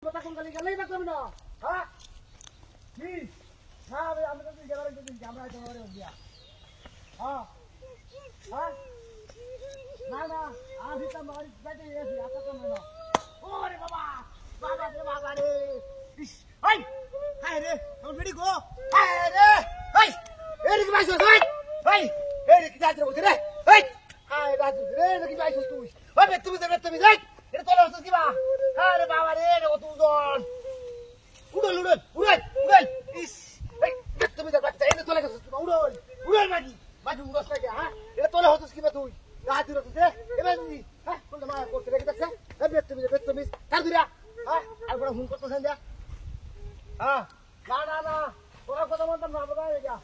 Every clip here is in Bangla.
কথা কোন গালি গালাই না করবি না হ্যাঁ কি না আমি তো গেলাম কিন্তু আমরা তোমারে দিয়া হ্যাঁ হ্যাঁ না না আমি তো মারি বাইতে এসে আতা তো না ওরে বাবা বাবা রে ইস হাই হাই রে তুমি বেডি গো হাই রে হাই এরি কি বাইছো হাই হাই এরি কি যাচ্ছে রে হাই হাই রাজু রে কি বাইছো তুই ওরে তুমি যাই এটা তোলা হচ্ছে কি বা আরে বাবা রে ও তুজন উড়াল ইস তুমি যা বাচ্চা এটা তোলা গেছিস তুমি উড়াল মাগি উড়াস লাগে হ্যাঁ এটা তোলা হচ্ছে কি বা তুই রাজু রে এবার তুমি হ্যাঁ কোনটা মা করতে রেখে দেখছ এ তুমি তার দিরা হ্যাঁ আর বড় হুন করতেছেন যা হ্যাঁ না তোরা কথা বলতাম না বাবা যা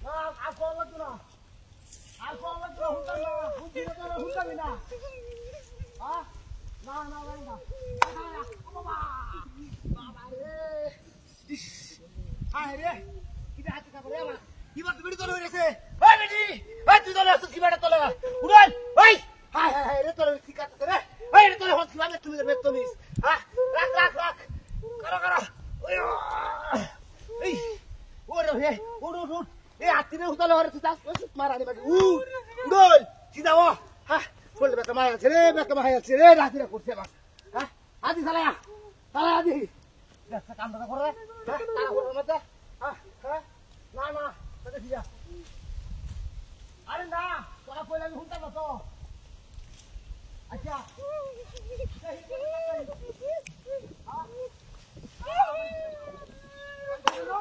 না আর কোন লাগতো না হুনতাম না হুনতামই না হ্যাঁ না বাবা রে ইস হায় রে কিটা হাতে কাপড় আমার কিবার তুমি তোলে হইছে ওই বেটি ওই তুই তোলে আসছিস কিবাটা তোলে উড়াল ওই হায় রে তোলে ঠিক আছে রে ওই রে তোলে হস কিবাটা তুমি হ্যাঁ রাখ করো ওই এই ওরে হে উড় এই হাতিরে উতলে হরে তুই মারানি বাকি উড়াল সিধা ও হ্যাঁ বললে বেটা মায়া আছে রে রাতিরা করছে বাস হ্যাঁ আদি চালায়া আদি আচ্ছা কামটা করে হ্যাঁ তারা করে মতে হ্যাঁ না দেখি যা আরে না তোরা কইলা আমি হুনতাম না তো আচ্ছা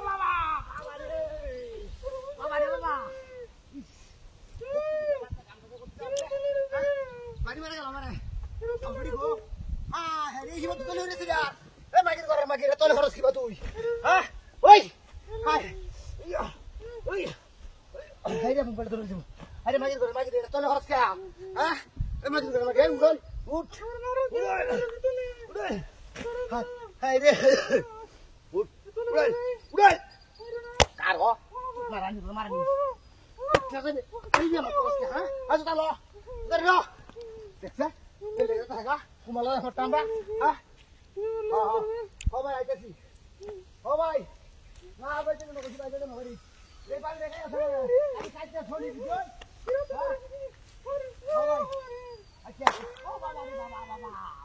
বাবা বাড়ি মারা গেল আমারে আমড়ি গো হ্যাঁ রে হিমত তোলে হইছে যা এ মাগির তোলে খরচ কিবা তুই হ্যাঁ ওই হায় ওই হায় রে মোবাইল ধরে দিমু আরে মাগির তোলে খরচ কা হ্যাঁ এ মাগির উড়ল উঠ হায় রে উড়ল কার গো মারানি এই যে আমার খরচ কা হ্যাঁ আজ তালো ধরো দেখছ তেলে তো থাকা কুমালা হটাম্বা হ্যাঁ ভাই আইতাছি ভাই না বাইতে না কইছি বাইতে না করি এই পানি দেখে আছে আমি কাটতে ছড়ি দিই ভাই আচ্ছা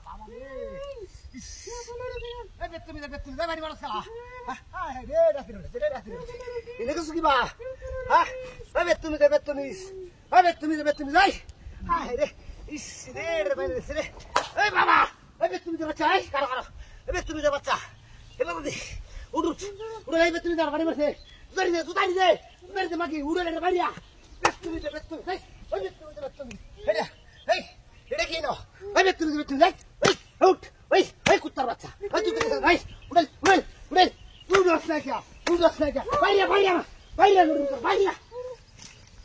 বাবা রে এ তুমি বাড়ি মারছ খেলা হ্যাঁ রে রাতে এনে কিছু কি বা হ্যাঁ তুমি যাই হ্যাঁ রে ইস রে রে এই বাবা এই তুমি বাচ্চা এই কারো এই তুমি বাচ্চা এ বাবা দি উড়ে এই তুমি বাড়ি মারছে তুই দে মাগি উড়ে রে বাড়িয়া তুমি এই ওই তুমি এই এটা কি না এই তুমি যাই এই আউট এই কুত্তার বাচ্চা এই তুই ভাই উড়ে তুই দোস না কি বাইরে